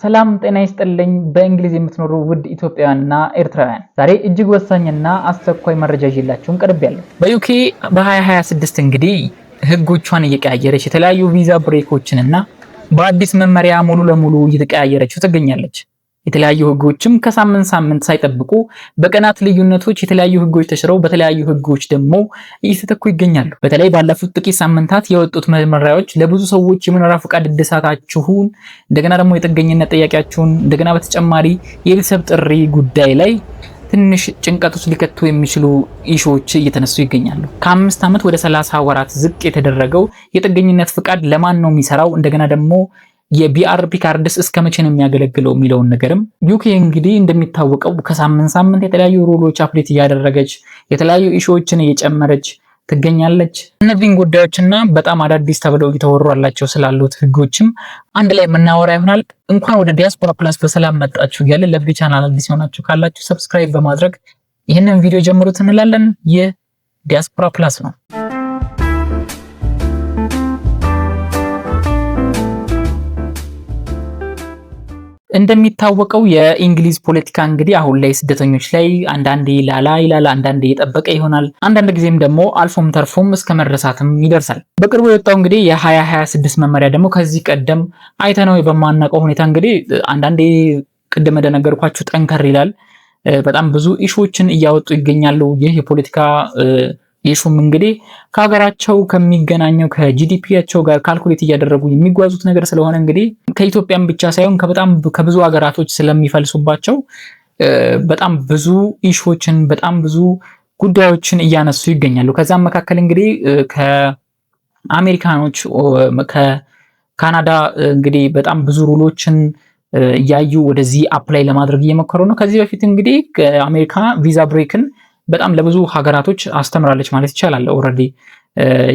ሰላም ጤና ይስጥልኝ በእንግሊዝ የምትኖሩ ውድ ኢትዮጵያውያንና ኤርትራውያን ዛሬ እጅግ ወሳኝና አስቸኳይ መረጃ ይዤላችሁ ቀርቤያለሁ። በዩኬ በ2026 እንግዲህ ህጎቿን እየቀያየረች የተለያዩ ቪዛ ብሬኮችንና በአዲስ መመሪያ ሙሉ ለሙሉ እየተቀያየረች ትገኛለች። የተለያዩ ህጎችም ከሳምንት ሳምንት ሳይጠብቁ በቀናት ልዩነቶች የተለያዩ ህጎች ተሽረው በተለያዩ ህጎች ደግሞ እየተተኩ ይገኛሉ። በተለይ ባለፉት ጥቂት ሳምንታት የወጡት መመሪያዎች ለብዙ ሰዎች የመኖሪያ ፈቃድ እድሳታችሁን እንደገና ደግሞ የጥገኝነት ጥያቄያችሁን እንደገና በተጨማሪ የቤተሰብ ጥሪ ጉዳይ ላይ ትንሽ ጭንቀት ውስጥ ሊከቱ የሚችሉ ኢሹዎች እየተነሱ ይገኛሉ። ከ5 ዓመት ወደ 30 ወራት ዝቅ የተደረገው የጥገኝነት ፈቃድ ለማን ነው የሚሰራው? እንደገና ደግሞ የቢአርፒ ካርድስ እስከመቼ ነው የሚያገለግለው የሚለውን ነገርም ዩኬ እንግዲህ እንደሚታወቀው ከሳምንት ሳምንት የተለያዩ ሩሎች አፕዴት እያደረገች የተለያዩ ኢሹዎችን እየጨመረች ትገኛለች። እነዚህን ጉዳዮችና በጣም አዳዲስ ተብለው እየተወራላቸው ስላሉት ህጎችም አንድ ላይ የምናወራ ይሆናል። እንኳን ወደ ዲያስፖራ ፕላስ በሰላም መጣችሁ እያለን ለቪዲዮ ቻናል አዲስ ሆናችሁ ካላችሁ ሰብስክራይብ በማድረግ ይህንን ቪዲዮ ጀምሩት እንላለን። ይህ ዲያስፖራ ፕላስ ነው። እንደሚታወቀው የእንግሊዝ ፖለቲካ እንግዲህ አሁን ላይ ስደተኞች ላይ አንዳንዴ ላላ ይላል፣ አንዳንዴ የጠበቀ ይሆናል፣ አንዳንድ ጊዜም ደግሞ አልፎም ተርፎም እስከ መረሳትም ይደርሳል። በቅርቡ የወጣው እንግዲህ የ2026 መመሪያ ደግሞ ከዚህ ቀደም አይተነው በማናውቀው ሁኔታ እንግዲህ አንዳንዴ ቅድም እንደነገርኳችሁ ጠንከር ይላል። በጣም ብዙ ኢሹዎችን እያወጡ ይገኛሉ። ይህ የፖለቲካ ኢሹም እንግዲህ ከሀገራቸው ከሚገናኘው ከጂዲፒያቸው ጋር ካልኩሌት እያደረጉ የሚጓዙት ነገር ስለሆነ እንግዲህ ከኢትዮጵያም ብቻ ሳይሆን ከብዙ ሀገራቶች ስለሚፈልሱባቸው በጣም ብዙ ኢሹዎችን በጣም ብዙ ጉዳዮችን እያነሱ ይገኛሉ። ከዛም መካከል እንግዲህ ከአሜሪካኖች ከካናዳ እንግዲህ በጣም ብዙ ሩሎችን እያዩ ወደዚህ አፕላይ ለማድረግ እየሞከሩ ነው። ከዚህ በፊት እንግዲህ ከአሜሪካ ቪዛ ብሬክን በጣም ለብዙ ሀገራቶች አስተምራለች ማለት ይቻላል። ኦልሬዲ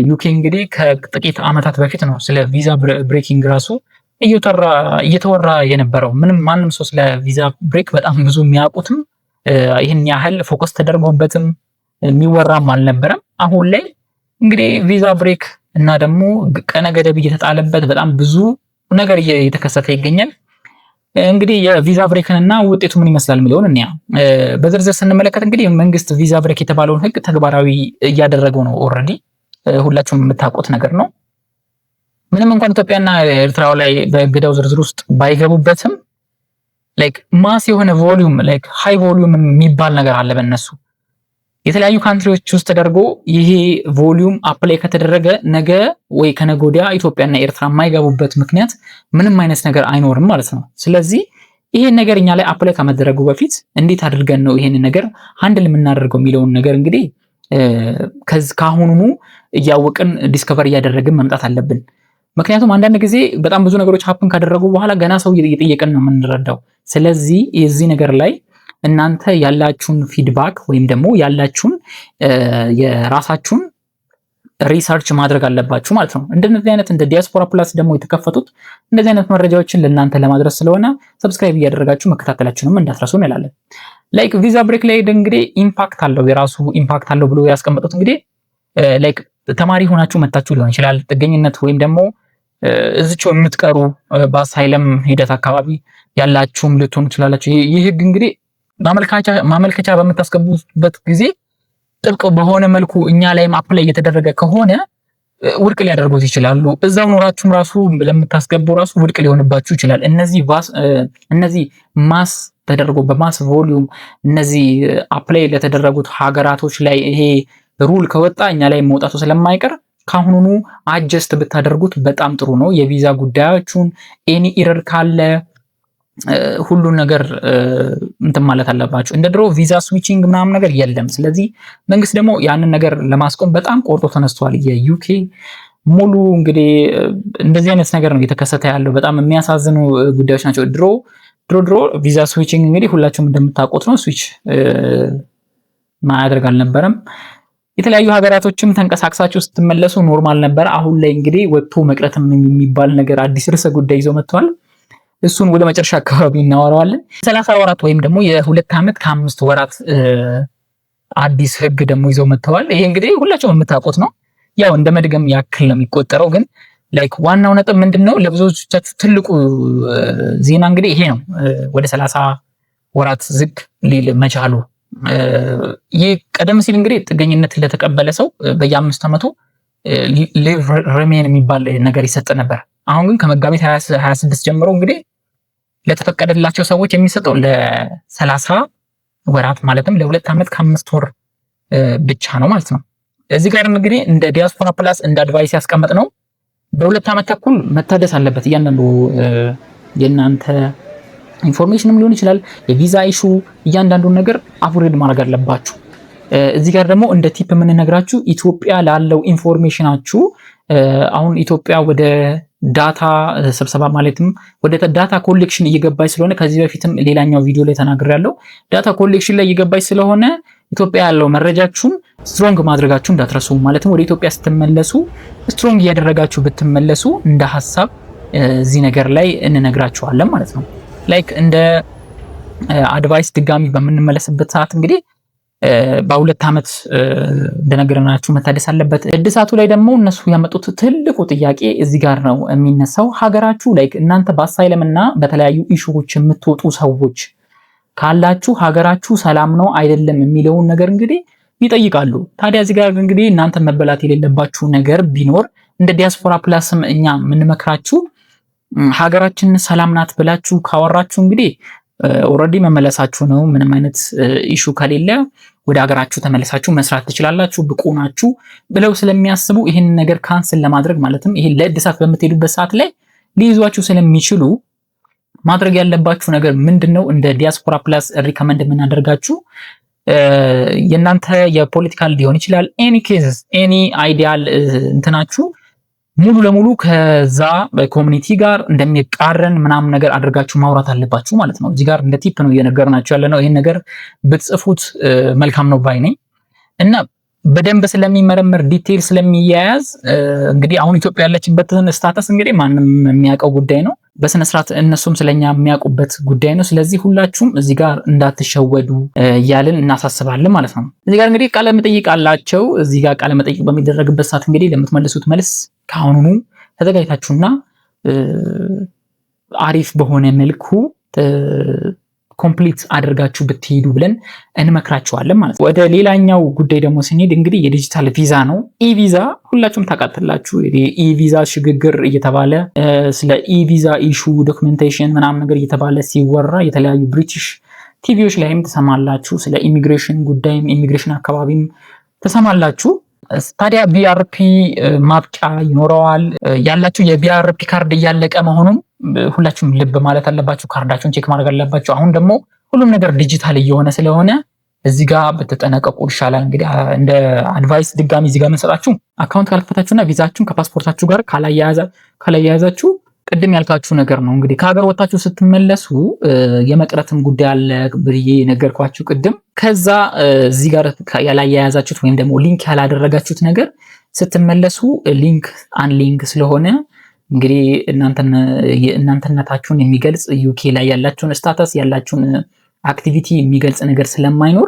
ዩኬ እንግዲህ ከጥቂት ዓመታት በፊት ነው ስለ ቪዛ ብሬኪንግ ራሱ እየተወራ የነበረው። ማንም ሰው ስለ ቪዛ ብሬክ በጣም ብዙ የሚያውቁትም ይህን ያህል ፎከስ ተደርጎበትም የሚወራም አልነበረም። አሁን ላይ እንግዲህ ቪዛ ብሬክ እና ደግሞ ቀነ ገደብ እየተጣለበት በጣም ብዙ ነገር እየተከሰተ ይገኛል። እንግዲህ የቪዛ ብሬክን እና ውጤቱ ምን ይመስላል የሚለውን እንያ በዝርዝር ስንመለከት እንግዲህ መንግስት ቪዛ ብሬክ የተባለውን ህግ ተግባራዊ እያደረገው ነው። ኦልሬዲ ሁላችሁም የምታውቁት ነገር ነው። ምንም እንኳን ኢትዮጵያና ኤርትራ ላይ በእገዳው ዝርዝር ውስጥ ባይገቡበትም ላይክ ማስ የሆነ ቮሊዩም ላይክ ሃይ ቮሊዩም የሚባል ነገር አለ በእነሱ የተለያዩ ካንትሪዎች ውስጥ ተደርጎ ይሄ ቮሊዩም አፕላይ ከተደረገ ነገ ወይ ከነገ ወዲያ ኢትዮጵያና ኤርትራ የማይገቡበት ምክንያት ምንም አይነት ነገር አይኖርም ማለት ነው። ስለዚህ ይሄን ነገር እኛ ላይ አፕላይ ከመደረጉ በፊት እንዴት አድርገን ነው ይሄን ነገር ሃንድል የምናደርገው የሚለውን ነገር እንግዲህ ካሁኑኑ እያወቅን ዲስከቨር እያደረግን መምጣት አለብን። ምክንያቱም አንዳንድ ጊዜ በጣም ብዙ ነገሮች ሀፕን ካደረጉ በኋላ ገና ሰው እየጠየቀን ነው የምንረዳው። ስለዚህ የዚህ ነገር ላይ እናንተ ያላችሁን ፊድባክ ወይም ደግሞ ያላችሁን የራሳችሁን ሪሰርች ማድረግ አለባችሁ ማለት ነው። እንደነዚህ አይነት እንደ ዲያስፖራ ፕላስ ደግሞ የተከፈቱት እንደዚህ አይነት መረጃዎችን ለእናንተ ለማድረስ ስለሆነ ሰብስክራይብ እያደረጋችሁ መከታተላችሁንም እንዳትረሱ እንላለን። ላይክ ቪዛ ብሬክ ላይ እንግዲህ ኢምፓክት አለው፣ የራሱ ኢምፓክት አለው ብሎ ያስቀመጡት እንግዲህ ላይክ ተማሪ ሆናችሁ መታችሁ ሊሆን ይችላል፣ ጥገኝነት ወይም ደግሞ እዚችው የምትቀሩ በአሳይለም ሂደት አካባቢ ያላችሁም ልትሆኑ ትችላላችሁ። ይህ ህግ እንግዲህ ማመልከቻ በምታስገቡበት ጊዜ ጥብቅ በሆነ መልኩ እኛ ላይም አፕላይ እየተደረገ ከሆነ ውድቅ ሊያደርጉት ይችላሉ። እዛው ኖራችሁም ራሱ ለምታስገቡ ራሱ ውድቅ ሊሆንባችሁ ይችላል። እነዚህ ማስ ተደርጎ በማስ ቮሊዩም እነዚህ አፕላይ ለተደረጉት ሀገራቶች ላይ ይሄ ሩል ከወጣ እኛ ላይ መውጣቱ ስለማይቀር ካሁኑኑ አጀስት ብታደርጉት በጣም ጥሩ ነው። የቪዛ ጉዳያችሁን ኤኒ ኢረር ካለ ሁሉ ነገር እንትን ማለት አለባችሁ። እንደ ድሮ ቪዛ ስዊቺንግ ምናምን ነገር የለም። ስለዚህ መንግስት ደግሞ ያንን ነገር ለማስቆም በጣም ቆርጦ ተነስቷል። የዩኬ ሙሉ እንግዲህ እንደዚህ አይነት ነገር ነው እየተከሰተ ያለው። በጣም የሚያሳዝኑ ጉዳዮች ናቸው። ድሮ ቪዛ ስዊቺንግ እንግዲህ ሁላችሁም እንደምታውቁት ነው። ስዊች ማያደርግ አልነበረም። የተለያዩ ሀገራቶችም ተንቀሳቅሳችሁ ስትመለሱ ኖርማል ነበር። አሁን ላይ እንግዲህ ወጥቶ መቅረትም የሚባል ነገር አዲስ ርዕሰ ጉዳይ ይዘው መጥተዋል። እሱን ወደ መጨረሻ አካባቢ እናወራዋለን። 30 ወራት ወይም ደግሞ የ2 ዓመት ከ5 ወራት አዲስ ህግ ደግሞ ይዘው መጥተዋል። ይሄ እንግዲህ ሁላችሁም የምታውቁት ነው። ያው እንደ መድገም ያክል ነው የሚቆጠረው፣ ግን ላይክ ዋናው ነጥብ ምንድነው ለብዙዎቻችሁ ትልቁ ዜና እንግዲህ ይሄ ነው። ወደ 30 ወራት ዝግ ሊል መቻሉ። ይህ ቀደም ሲል እንግዲህ ጥገኝነት ለተቀበለ ሰው በየ5 ዓመቱ ሊቭ ሪሜን የሚባል ነገር ይሰጥ ነበር። አሁን ግን ከመጋቢት 26 ጀምሮ እንግዲህ ለተፈቀደላቸው ሰዎች የሚሰጠው ለ30 ወራት ማለትም ለ2 ዓመት ከ5 ወር ብቻ ነው ማለት ነው። እዚህ ጋር እንግዲህ እንደ ዲያስፖራ ፕላስ እንደ አድቫይስ ያስቀመጥ ነው በ2 ዓመት ተኩል መታደስ አለበት እያንዳንዱ የእናንተ ኢንፎርሜሽንም ሊሆን ይችላል የቪዛ ኢሹ እያንዳንዱን ነገር አፕግሬድ ማድረግ አለባችሁ። እዚህ ጋር ደግሞ እንደ ቲፕ የምንነግራችሁ ኢትዮጵያ ላለው ኢንፎርሜሽናችሁ አሁን ኢትዮጵያ ወደ ዳታ ስብሰባ ማለትም ወደ ዳታ ኮሌክሽን እየገባች ስለሆነ ከዚህ በፊትም ሌላኛው ቪዲዮ ላይ ተናግሬያለሁ። ዳታ ኮሌክሽን ላይ እየገባች ስለሆነ ኢትዮጵያ ያለው መረጃችሁን ስትሮንግ ማድረጋችሁ እንዳትረሱ። ማለትም ወደ ኢትዮጵያ ስትመለሱ ስትሮንግ እያደረጋችሁ ብትመለሱ እንደ ሐሳብ እዚህ ነገር ላይ እንነግራችኋለን ማለት ነው። ላይክ እንደ አድቫይስ ድጋሚ በምንመለስበት ሰዓት እንግዲህ በ2 ዓመት እንደነገርናችሁ መታደስ አለበት። እድሳቱ ላይ ደግሞ እነሱ ያመጡት ትልቁ ጥያቄ እዚህ ጋር ነው የሚነሳው። ሀገራችሁ ላይክ እናንተ በአሳይለም እና በተለያዩ ኢሹዎች የምትወጡ ሰዎች ካላችሁ ሀገራችሁ ሰላም ነው አይደለም የሚለውን ነገር እንግዲህ ይጠይቃሉ። ታዲያ እዚህ ጋር እንግዲህ እናንተ መበላት የሌለባችሁ ነገር ቢኖር እንደ ዲያስፖራ ፕላስም እኛ የምንመክራችሁ ሀገራችን ሰላም ናት ብላችሁ ካወራችሁ እንግዲህ ኦልሬዲ መመለሳችሁ ነው። ምንም አይነት ኢሹ ከሌለ ወደ ሀገራችሁ ተመለሳችሁ መስራት ትችላላችሁ ብቁ ናችሁ ብለው ስለሚያስቡ ይህን ነገር ካንስል ለማድረግ ማለትም ይሄ ለእድሳት በምትሄዱበት ሰዓት ላይ ሊይዟችሁ ስለሚችሉ ማድረግ ያለባችሁ ነገር ምንድነው? እንደ ዲያስፖራ ፕላስ ሪከመንድ የምናደርጋችሁ የእናንተ የፖለቲካል ሊሆን ይችላል ኤኒ ኬዝ ኤኒ አይዲያል እንትናችሁ ሙሉ ለሙሉ ከዛ በኮሚኒቲ ጋር እንደሚቃረን ምናምን ነገር አድርጋችሁ ማውራት አለባችሁ ማለት ነው። እዚህ ጋር እንደ ቲፕ ነው እየነገርናችሁ ያለ ነው። ይሄን ነገር ብትጽፉት መልካም ነው ባይ ነኝ እና በደንብ ስለሚመረመር ዲቴይል ስለሚያያዝ እንግዲህ አሁን ኢትዮጵያ ያለችበትን ስታተስ እንግዲህ ማንም የሚያውቀው ጉዳይ ነው። በስነ ስርዓት እነሱም ስለኛ የሚያውቁበት ጉዳይ ነው። ስለዚህ ሁላችሁም እዚህ ጋር እንዳትሸወዱ እያልን እናሳስባለን ማለት ነው። እዚህ ጋር እንግዲህ ቃለ መጠይቅ አላቸው። እዚህ ጋር ቃለ መጠይቅ በሚደረግበት ሰዓት እንግዲህ ለምትመልሱት መልስ ከአሁኑኑ ተዘጋጅታችሁና አሪፍ በሆነ መልኩ ኮምፕሊት አድርጋችሁ ብትሄዱ ብለን እንመክራችኋለን ማለት ነው። ወደ ሌላኛው ጉዳይ ደግሞ ስንሄድ እንግዲህ የዲጂታል ቪዛ ነው። ኢቪዛ ሁላችሁም ታውቃላችሁ። ኢቪዛ ሽግግር እየተባለ ስለ ኢቪዛ ኢሹ ዶክመንቴሽን ምናምን ነገር እየተባለ ሲወራ የተለያዩ ብሪቲሽ ቲቪዎች ላይም ተሰማላችሁ። ስለ ኢሚግሬሽን ጉዳይም ኢሚግሬሽን አካባቢም ተሰማላችሁ። ታዲያ ቢአርፒ ማብቂያ ይኖረዋል። ያላችሁ የቢአርፒ ካርድ እያለቀ መሆኑን ሁላችሁም ልብ ማለት አለባችሁ። ካርዳችሁን ቼክ ማድረግ አለባችሁ። አሁን ደግሞ ሁሉም ነገር ዲጂታል እየሆነ ስለሆነ እዚህ ጋር በተጠነቀቁ ይሻላል። እንግዲህ እንደ አድቫይስ ድጋሚ እዚህ ጋር መሰጣችሁ አካውንት ካልከፈታችሁና ቪዛችሁን ከፓስፖርታችሁ ጋር ካላያያዛችሁ ቅድም ያልካችሁ ነገር ነው። እንግዲህ ከሀገር ወጣችሁ ስትመለሱ የመቅረትም ጉዳይ አለ ብዬ ነገርኳችሁ ቅድም። ከዛ እዚህ ጋር ያላያያዛችሁት ወይም ደግሞ ሊንክ ያላደረጋችሁት ነገር ስትመለሱ ሊንክ አንሊንክ ስለሆነ እንግዲህ እናንተነታችሁን የሚገልጽ ዩኬ ላይ ያላችሁን ስታተስ ያላችሁን አክቲቪቲ የሚገልጽ ነገር ስለማይኖር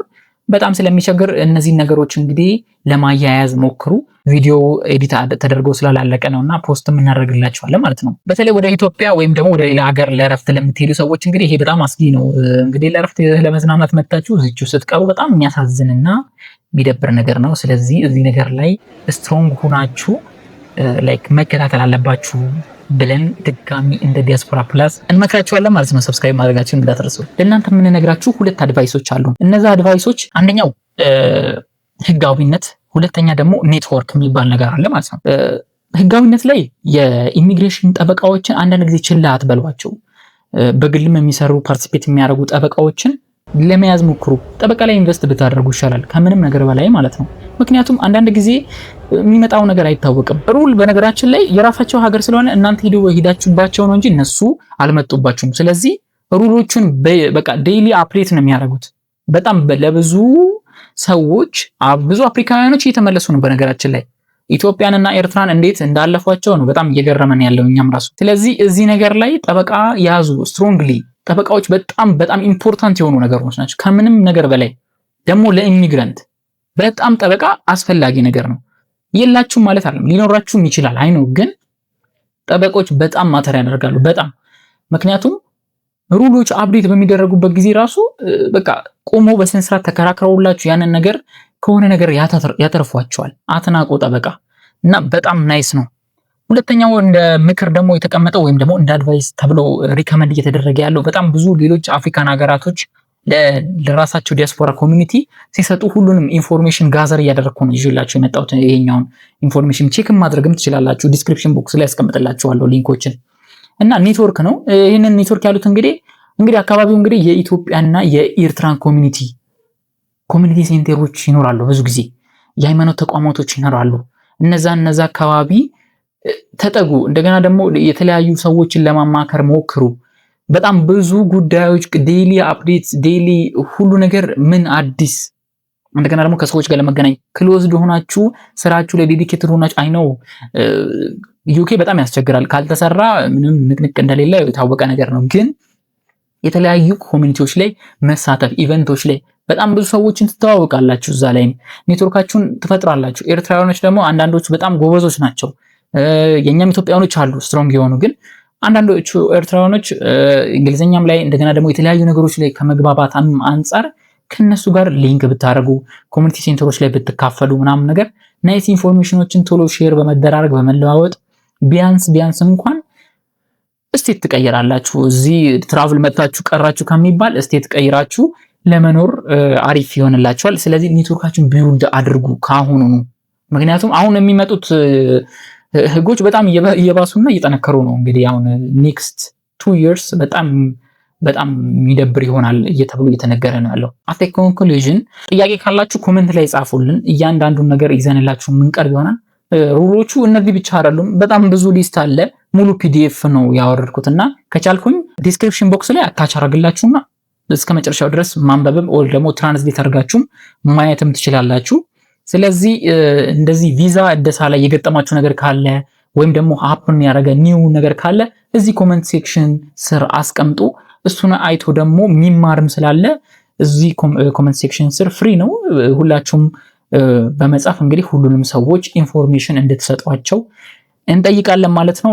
በጣም ስለሚቸግር እነዚህን ነገሮች እንግዲህ ለማያያዝ ሞክሩ። ቪዲዮ ኤዲት ተደርጎ ስላላለቀ ነውና ፖስት እናደርግላችኋለን ማለት ነው። በተለይ ወደ ኢትዮጵያ ወይም ደግሞ ወደ ሌላ ሀገር ለረፍት ለምትሄዱ ሰዎች እንግዲህ ይሄ በጣም አስጊ ነው። እንግዲህ ለረፍት ለመዝናናት መጣችሁ እዚሁ ስትቀሩ በጣም የሚያሳዝንና የሚደብር ነገር ነው። ስለዚህ እዚህ ነገር ላይ ስትሮንግ ሆናችሁ ላይክ መከታተል አለባችሁ ብለን ድጋሚ እንደ ዲያስፖራ ፕላስ እንመክራችኋለን ማለት ነው። ሰብስክራይብ ማድረጋችሁን እንዳትረሱ። ለእናንተ የምንነግራችሁ 2 አድቫይሶች አሉ። እነዛ አድቫይሶች አንደኛው ህጋዊነት፣ ሁለተኛ ደግሞ ኔትወርክ የሚባል ነገር አለ ማለት ነው። ህጋዊነት ላይ የኢሚግሬሽን ጠበቃዎችን አንዳንድ ጊዜ ችላ አትበሏቸው። በግልም የሚሰሩ ፓርቲሲፔት የሚያደርጉ ጠበቃዎችን ለመያዝ ሞክሩ። ጠበቃ ላይ ኢንቨስት ብታደርጉ ይሻላል ከምንም ነገር በላይ ማለት ነው። ምክንያቱም አንዳንድ ጊዜ የሚመጣው ነገር አይታወቅም። ሩል በነገራችን ላይ የራሳቸው ሀገር ስለሆነ እናንተ ሄዳችሁባቸው ነው እንጂ እነሱ አልመጡባችሁም። ስለዚህ ሩሎቹን በቃ ዴይሊ አፕዴት ነው የሚያደርጉት። በጣም ለብዙ ሰዎች ብዙ አፍሪካውያኖች እየተመለሱ ነው። በነገራችን ላይ ኢትዮጵያንና ኤርትራን እንዴት እንዳለፏቸው ነው በጣም እየገረመን ያለው እኛም ራሱ። ስለዚህ እዚህ ነገር ላይ ጠበቃ ያዙ ስትሮንግሊ። ጠበቃዎች በጣም ኢምፖርታንት የሆኑ ነገሮች ናቸው ከምንም ነገር በላይ። ደግሞ ለኢሚግራንት በጣም ጠበቃ አስፈላጊ ነገር ነው። የላችሁም ማለት አይደለም፣ ሊኖራችሁም ይችላል። አይ ነው ግን ጠበቆች በጣም ማተር ያደርጋሉ በጣም ምክንያቱም ሩሎች አፕዴት በሚደረጉበት ጊዜ ራሱ በቃ ቆሞ በስነ ስርዓት ተከራክረውላችሁ ያንን ነገር ከሆነ ነገር ያተርፏቸዋል። አትናቁ ጠበቃ እና በጣም ናይስ ነው። ሁለተኛው እንደ ምክር ደግሞ የተቀመጠው ወይም ደግሞ እንደ አድቫይስ ተብሎ ሪከመንድ እየተደረገ ያለው በጣም ብዙ ሌሎች አፍሪካን ሀገራቶች ለራሳቸው ዲያስፖራ ኮሚኒቲ ሲሰጡ ሁሉንም ኢንፎርሜሽን ጋዘር እያደረግኩ ነው ይዤላችሁ የመጣሁት። ይሄኛውን ኢንፎርሜሽን ቼክ ማድረግም ትችላላችሁ። ዲስክሪፕሽን ቦክስ ላይ ያስቀምጥላችኋለሁ ሊንኮችን እና ኔትወርክ ነው። ይሄንን ኔትወርክ ያሉት እንግዲህ አካባቢው እንግዲህ የኢትዮጵያና የኤርትራን ኮሚኒቲ ሴንተሮች ይኖራሉ። ብዙ ጊዜ የሃይማኖት ተቋማቶች ይኖራሉ። እነዛ አካባቢ ተጠጉ። እንደገና ደግሞ የተለያዩ ሰዎችን ለማማከር ሞክሩ። በጣም ብዙ ጉዳዮች ዴይሊ አፕዴትስ ዴይሊ ሁሉ ነገር ምን አዲስ እንደገና ደግሞ ከሰዎች ጋር ለመገናኝ ክሎዝድ ሆናችሁ ስራችሁ ላይ ዴዲኬትድ ሆናችሁ አይ ነው ዩኬ በጣም ያስቸግራል። ካልተሰራ ምንም ንቅንቅ እንደሌለ የታወቀ ነገር ነው። ግን የተለያዩ ኮሚኒቲዎች ላይ መሳተፍ ኢቨንቶች ላይ በጣም ብዙ ሰዎችን ትተዋወቃላችሁ። እዛ ላይ ኔትወርካችሁን ትፈጥራላችሁ። ኤርትራውያኖች ደግሞ አንዳንዶቹ በጣም ጎበዞች ናቸው። የኛም ኢትዮጵያውያኖች አሉ ስትሮንግ የሆኑ ግን አንዳንዶቹ ኤርትራውያኖች እንግሊዘኛም ላይ እንደገና ደግሞ የተለያዩ ነገሮች ላይ ከመግባባት አንጻር ከነሱ ጋር ሊንክ ብታረጉ ኮሚኒቲ ሴንተሮች ላይ ብትካፈሉ ምናምን ነገር ናይስ ኢንፎርሜሽኖችን ቶሎ ሼር በመደራረግ በመለዋወጥ ቢያንስ እንኳን ስቴት ትቀይራላችሁ። እዚህ ትራቭል መጣችሁ ቀራችሁ ከሚባል ስቴት ቀይራችሁ ለመኖር አሪፍ ይሆንላችኋል። ስለዚህ ኔትወርካችሁን ቢውልድ አድርጉ ካሁኑ ነው። ምክንያቱም አሁን የሚመጡት ህጎች በጣም እየባሱና እየጠነከሩ ነው። እንግዲህ አሁን ኔክስት 2 years በጣም የሚደብር ይሆናል እየተብሎ እየተነገረ ነው ያለው። አት ኮንክሉዥን ጥያቄ ካላችሁ ኮሜንት ላይ ጻፉልን። እያንዳንዱን ነገር ይዘንላችሁ የምንቀርብ ይሆናል። ሩሎቹ እነዚህ ብቻ አይደሉም፣ በጣም ብዙ ሊስት አለ። ሙሉ ፒዲኤፍ ነው ያወረድኩትና ከቻልኩኝ ዲስክሪፕሽን ቦክስ ላይ አታች አደርግላችሁና እስከ መጨረሻው ድረስ ማንበብም ወይ ደግሞ ትራንስሌት አድርጋችሁም ማየትም ትችላላችሁ። ስለዚህ እንደዚህ ቪዛ እደሳ ላይ የገጠማችሁ ነገር ካለ ወይም ደግሞ ሀፕን ያደረገ ኒው ነገር ካለ እዚህ ኮሜንት ሴክሽን ስር አስቀምጡ። እሱን አይቶ ደግሞ ሚማርም ስላለ እዚህ ኮሜንት ሴክሽን ስር ፍሪ ነው። ሁላችሁም በመጻፍ እንግዲህ ሁሉንም ሰዎች ኢንፎርሜሽን እንድትሰጧቸው እንጠይቃለን ማለት ነው።